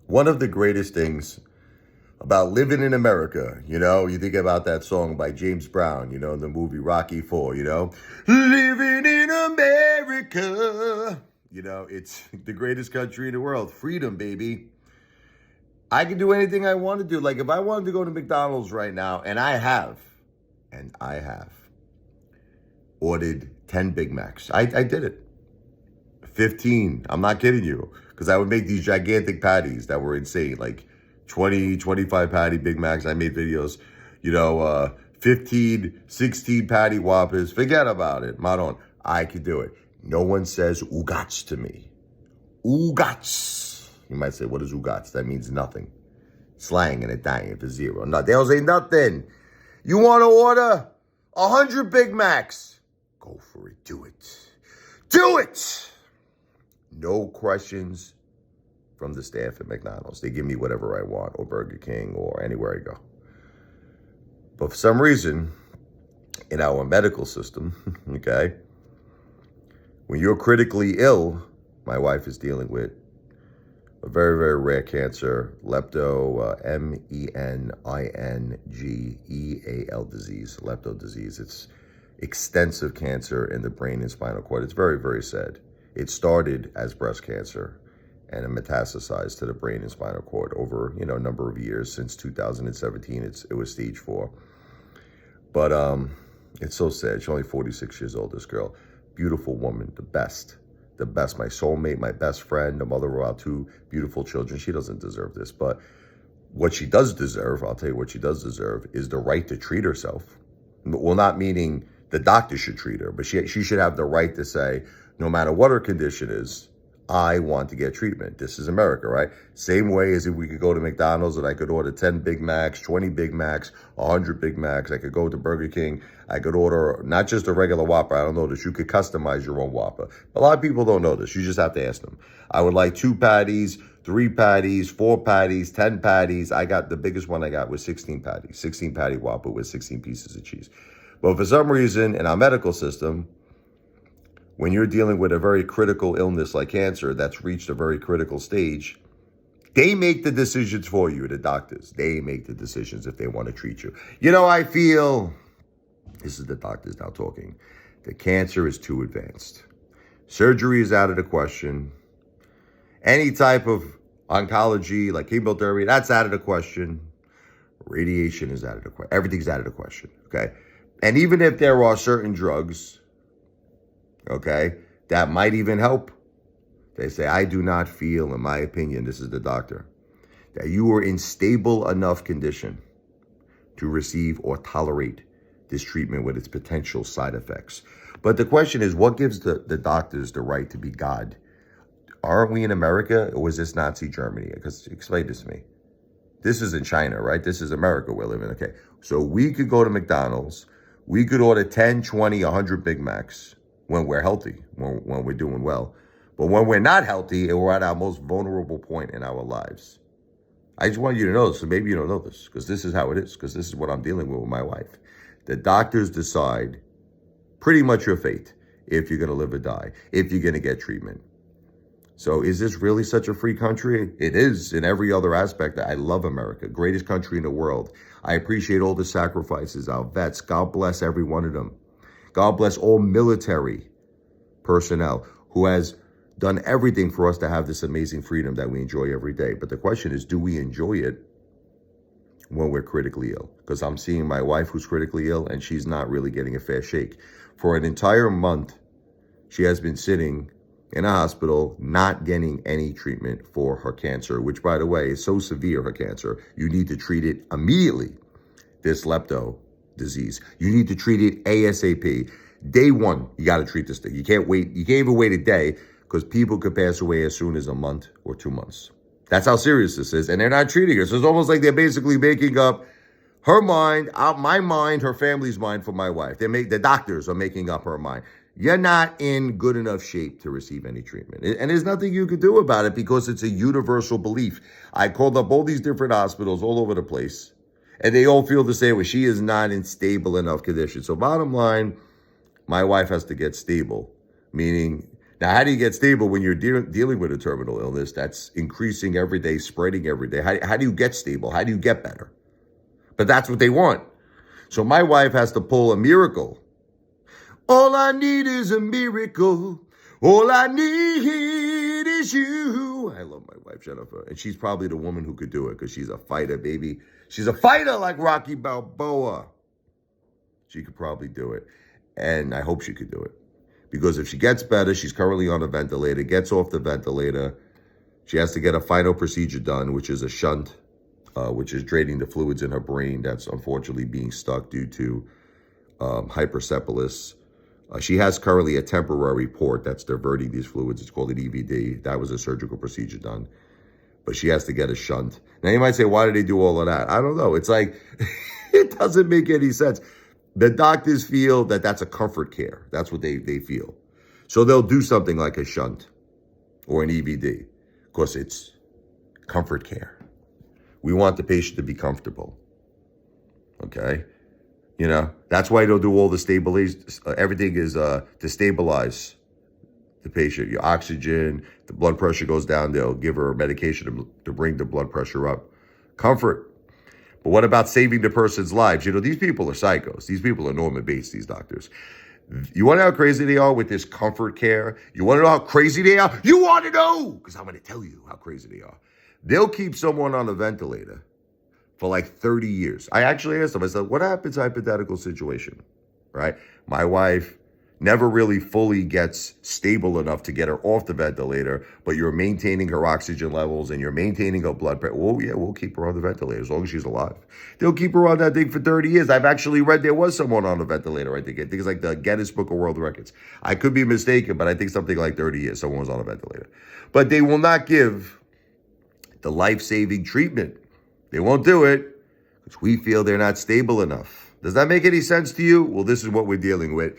One of the greatest things about living in America, you think about that song by James Brown, the movie Rocky IV, living in America. It's the greatest country in the world. Freedom, baby. I can do anything I want to do. Like if I wanted to go to McDonald's right now, and I have ordered 10 Big Macs. I did it. 15. I'm not kidding you. Because I would make these gigantic patties that were insane. Like 20, 25 patty Big Macs. I made videos, 15, 16 patty Whoppers. Forget about it. Maron, I could do it. No one says oogats to me. Oogats. You might say, what is oogats? That means nothing. Slang and Italian for zero. No, they'll say nothing. You want to order 100 Big Macs? Go for it. Do it. Do it. No questions from the staff at McDonald's. They give me whatever I want, or Burger King, or anywhere I go. But for some reason, in our medical system, okay, when you're critically ill, my wife is dealing with a very, very rare cancer, meningeal disease, lepto disease. It's extensive cancer in the brain and spinal cord. It's very, very sad. It started as breast cancer and it metastasized to the brain and spinal cord over, a number of years. Since 2017, it was stage 4. But it's so sad. She's only 46 years old, this girl. Beautiful woman, the best, my soulmate, my best friend, the mother of our 2 beautiful children. She doesn't deserve this, but what she does deserve, I'll tell you what she does deserve, is the right to treat herself. Well, not meaning the doctor should treat her, but she should have the right to say, no matter what her condition is, I want to get treatment. This is America, right? Same way as if we could go to McDonald's and I could order 10 Big Macs, 20 Big Macs, 100 Big Macs. I could go to Burger King. I could order not just a regular Whopper. I don't know this. You could customize your own Whopper. A lot of people don't know this. You just have to ask them. I would like 2 patties, 3 patties, 4 patties, 10 patties. The biggest one I got was 16 patties, 16 patty Whopper with 16 pieces of cheese. But for some reason in our medical system, when you're dealing with a very critical illness like cancer that's reached a very critical stage, they make the decisions for you, the doctors. They make the decisions if they want to treat you. I feel, this is the doctors now talking, the cancer is too advanced. Surgery is out of the question. Any type of oncology, like chemotherapy, that's out of the question. Radiation is out of the question. Everything's out of the question, okay? And even if there are certain drugs, okay, that might even help. They say, I do not feel, in my opinion, this is the doctor, that you are in stable enough condition to receive or tolerate this treatment with its potential side effects. But the question is, what gives the doctors the right to be God? Aren't we in America, or is this Nazi Germany? Because explain this to me. This is in China, right? This is America we're living in. Okay, so we could go to McDonald's. We could order 10, 20, 100 Big Macs. When we're healthy, when we're doing well. But when we're not healthy and we're at our most vulnerable point in our lives. I just want you to know this, so maybe you don't know this, because this is how it is, because this is what I'm dealing with my wife. The doctors decide pretty much your fate, if you're going to live or die, if you're going to get treatment. So is this really such a free country? It is in every other aspect. I love America, greatest country in the world. I appreciate all the sacrifices, our vets. God bless every one of them. God bless all military personnel who has done everything for us to have this amazing freedom that we enjoy every day. But the question is, do we enjoy it when we're critically ill? Because I'm seeing my wife who's critically ill and she's not really getting a fair shake. For an entire month, she has been sitting in a hospital not getting any treatment for her cancer, which, by the way, is so severe, her cancer, you need to treat it immediately, this lepto disease. You need to treat it ASAP. Day 1, you got to treat this thing. You can't wait. You can't even wait a day, because people could pass away as soon as a month or 2 months. That's how serious this is. And they're not treating her. So it's almost like they're basically making up her mind, my mind, her family's mind for my wife. The doctors are making up her mind. You're not in good enough shape to receive any treatment. And there's nothing you can do about it, because it's a universal belief. I called up all these different hospitals all over the place, and they all feel the same way. She is not in stable enough condition. So bottom line, my wife has to get stable, meaning Now, how do you get stable when you're dealing with a terminal illness that's increasing every day, spreading every day? How do you get stable? How do you get better? But that's what they want. So my wife has to pull a miracle. All I need is a miracle. All I need is you. I love my wife, Jennifer. And she's probably the woman who could do it because she's a fighter, baby. She's a fighter like Rocky Balboa. She could probably do it. And I hope she could do it. Because if she gets better, she's currently on a ventilator, gets off the ventilator, she has to get a final procedure done, which is a shunt, which is draining the fluids in her brain that's unfortunately being stuck due to hydrocephalus. She has currently a temporary port that's diverting these fluids. It's called an EVD. That was a surgical procedure done. But she has to get a shunt. Now you might say, why do they do all of that? I don't know. It's like, it doesn't make any sense. The doctors feel that that's a comfort care. That's what they feel. So they'll do something like a shunt or an EVD because it's comfort care. We want the patient to be comfortable. Okay? You know, that's why they'll do all the everything is to stabilize the patient. Your oxygen, the blood pressure goes down. They'll give her medication to bring the blood pressure up. Comfort. But what about saving the person's lives? You know, these people are psychos. These people are Norman Bates, these doctors. You want to know how crazy they are with this comfort care? You want to know how crazy they are? You want to know? Because I'm going to tell you how crazy they are. They'll keep someone on a ventilator for like 30 years. I actually asked them, I said, what happens hypothetical situation, right? My wife never really fully gets stable enough to get her off the ventilator, but you're maintaining her oxygen levels and you're maintaining her blood pressure. Well, yeah, we'll keep her on the ventilator as long as she's alive. They'll keep her on that thing for 30 years. I've actually read there was someone on the ventilator, I think. I think it's like the Guinness Book of World Records. I could be mistaken, but I think something like 30 years someone was on a ventilator. But they will not give the life-saving treatment. They won't do it because we feel they're not stable enough. Does that make any sense to you? Well, this is what we're dealing with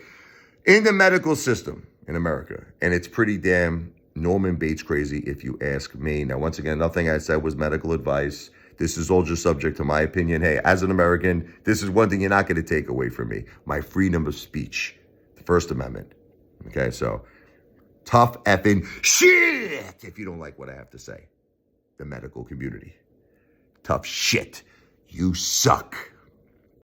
in the medical system in America. And it's pretty damn Norman Bates crazy if you ask me. Now, once again, nothing I said was medical advice. This is all just subject to my opinion. Hey, as an American, this is one thing you're not going to take away from me. My freedom of speech, the First Amendment. Okay, so tough effing shit if you don't like what I have to say. The medical community. Tough shit. You suck.